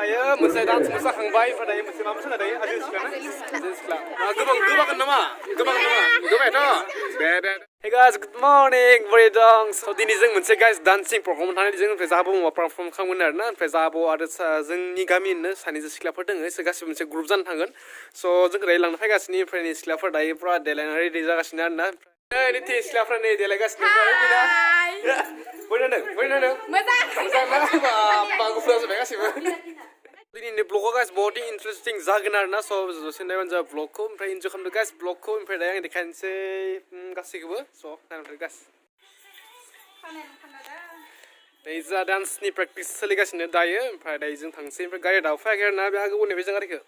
दायो मोनसे डान्स मोसाखांबाय ओमफ्राय दायो मोनसे मा मोसानाय दायो आजि सिख्ला गोबां नामा गोबांथ' दे Hey guys, good morning, बोरै दं? So दिनै जों मोनसे guys dancing program थानाय जों ओमफ्राय जाबो माबा perform खालामगोन आरोना ओमफ्राय जाबो आरो जोंनि गामिनिनो सानैसो सिख्लाफोर दङ इसोर गासिबो मोनसे ग्रुप जानो थांगोन स' जोंखौ दायो लांनो फैगासिनो ओमफ्राय नै सिख्लाफोर दायो पुरा देलायनानै रेडि जागासिनो आरोना नै थे सिख्लाफोरा नै देलायगासिनो बोरै नांदों मोजां ना बाबा गुफुर जाजोब्बाय गासिबो दिनैनि ब्लगआ गाइस बहुत इन्टारेस्टिं जागोन आरोना स' जसे नायबानो जाबाय ब्लगखौ ओमफ्राय इन्जय खालामदो गाइस ब्लगखौ ओमफ्राय दायो आं देखायनोसै गासैखौबो स' नायनांगौ गाइस दायो जोंहा डान्सनि प्रेक्टिस सोलिगासिनो दायो ओमफ्राय दायो जों थांसै ओमफ्राय गारि दाव फैयाखै आरोना बे आगोल उननिफ्राय जों गारिखौ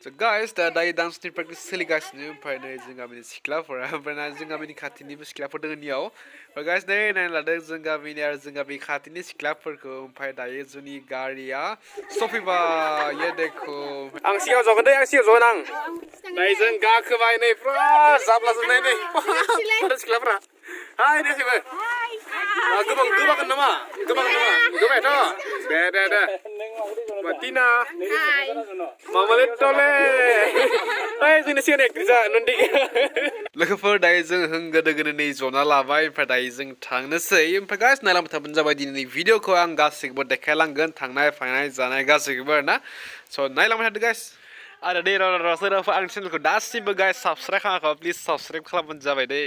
So guys, दायो डान्सनि प्रेक्टिस सोलिगासिनो ओमफ्राय नै जों गामिनि सिख्लाफोरा ओमफ्राय जों गामिनि खाथिनिबो सिख्लाफोर दङ नियाव ओमफ्राय गाइस नै नायनो लादों जों गामिनि आरो जों गामि खाथिनि सिख्लाफोरखौ ओमफ्राय दायो जोंनि गारिया सफैबाय ये देखो आं सिगाङाव जगोन दे आं सिगाङाव जगोन आं दायो जों गाखोबाय नै पुरा जाब्लाजोबनाय नै सिख्लाफोरा हाय गासैबो गोबां नामा गोबांथ' दे Martina Mama Tole Hai जोंनि सिगां एक्ट्रिस नन्दी लोगोफोर दायो जों होंगो दोगोनो नै जना लाबाय ओमफ्राय दायो जों थांनोसै ओमफ्राय गाइस नायलांबाय थाबानो जाबाय दिनैनि भिडिअखौ आं गासैखौबो देखायलांगोन थांनाय फैनाय जानाय गासैखौबो आरोना स' नायलांबाय थादो गाइस आरो दे सोरबाफोर आंनि चेनेलखौ दासिमबो गाइस साबस्क्राइब खालामाखै प्लिज साबस्क्राइब खालामबानो जाबाय दे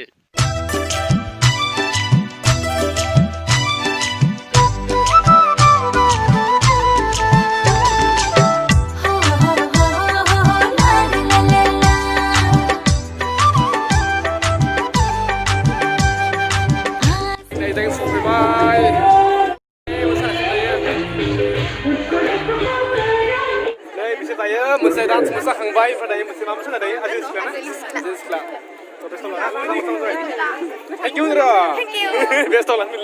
मोनसे डान्स मोसाखांबाय ओमफ्राय दायो मोनसे मा मोसानाय दायो आजि सिख्ला थेंक इउ बेस्ट लानो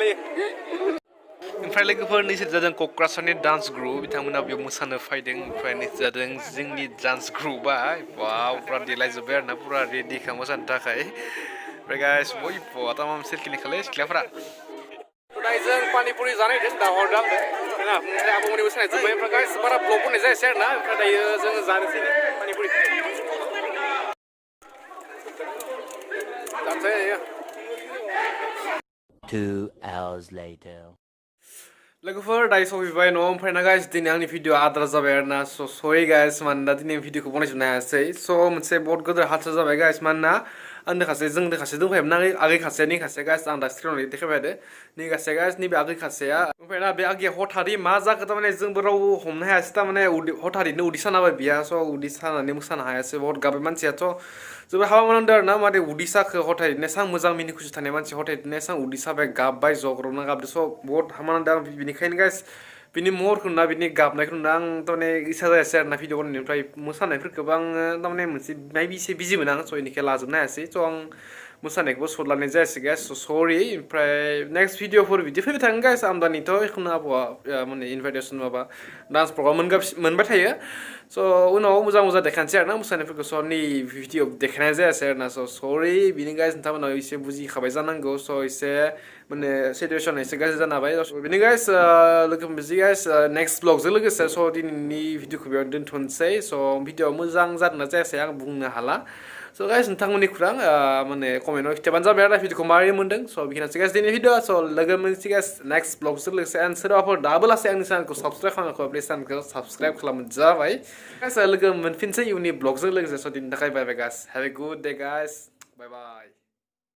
ओमफ्राय लोगोफोर नैसोर जादों क'क्राझारनि डान्स ग्रुप बिथांमोना बेयाव मोसानो फैदों ओमफ्राय नैसोर जादों जोंनि डान्स ग्रुपआ वाव पुरा देलायजोब्बाय आरोना पुरा रेडि मोसानो थाखाय ओमफ्राय गाइस बयबो आतामाम सेलफि खालाय सिख्लाफोरा जों पानिपुरि जानाय दा हरदां ना ओमफ्राय आबौमोननि मोसानाय जोब्बाय ओमफ्राय गाइस बारा ब्लग बनाय जायासै आरोना ओमफ्राय दायो जों जानोसै पानिपुरि जानोसै 2 hours later लोगोफोर दायो सफैबाय न'आव ओमफ्राय ना गाइस दिनै आंनि भिडिअ आद्रा जाबाय आरोना स' सरि गाइस मानोना दिनै भिडिअखौ बनायजोबनो हायासै स' मोनसे बहुत गिदिर हाथार जाबाय गाइस मानोना आं जों दोखासे दंखायोमोन ना आगै खासे नै खासे गाइस आं दा स्क्रिनाव देखायबाय थादो नै खासे गाइस नैबे आगै खासेया ओमफ्राय ना बे आगैया हथारै मा जाखो थारमाने जोंबो रावबो हमनो हायासै थारमाने हथारैनो उदै साना होबाय बिहा स' उदै सानानै मोसानो हायासै बहुत गाबबाय मानसियाथ' जोबोद हाबा मोनांदों आरोना माने उदै साखो हथारैनो एसां मोजां मिनि खुसि थानाय मानसि हथारैनो एसां उदै साबाय गाबबाय जग्रबना गाबदो स' बहुत हामा नांदों आं बेनिखायनो गाइस बिनि महरखौ नुना बिनि गाबनायखौ नुना आं थारमाने इसा जायासै आरोना भिडिअ बनायनायनिफ्राय मोसानायफोरखौबो आङो थारमाने मोनसे मायबि एसे बिजिमोन आं स' बेनिखाय लाजोबनो हायासै स' आं मोसानायखौबो सर्ट लानाय जायासै गाइस स' सरि ओमफ्राय नेक्स्ट भिडिअफोर बिदि फैबाय थागोन गाइस आमदानिथ' एखुनु आबौआ माने इनभाइटेसन माबा डान्स प्रग्राम मोनबाय थायो स' उनाव मोजां देखायनोसै आरोना मोसानायफोरखौ स' नै भिडिअ देखायनाय जायासै आरोना स' सरि बिनि गाइस नोंथांमोना एसे बुजिखाबाय जानांगौ स' एसे माने सिटुवेसना एसे गाज्रि जानो हाबाय बेनि गाइस लोगो बिदि गाइस नेक्स्ट ब्लगजों लोगोसे स' दिनैनि भिडिअखौ बेयाव दोनथ'नोसै स' भिडिअ मोजां जादोंना जायासै आं बुंनो हाला स' गाइस नोंथांमोननि खुरां माने कमेन्टआव खिथाबानो जाबाय आरो भिडिअखौ माबोरै मोन्दों स' बेखिनियानोसै गाइस दिनैनि भिडिअ स' लोगो मोनसे गाइस नेक्स्ट ब्लगजों लोगोसे आं सोरबाफोर दाबो लासै आंनि चेनेलखौ साबस्क्राइब खालामाखै प्लिज चेनेलखौ साबस्क्राइब खालामनो जाबाय गाइस लोगो मोनफिनसै इयुननि ब्लगजों लोगोसे स' दिनैनि थाखाय bye bye guys have a good day guys bye bye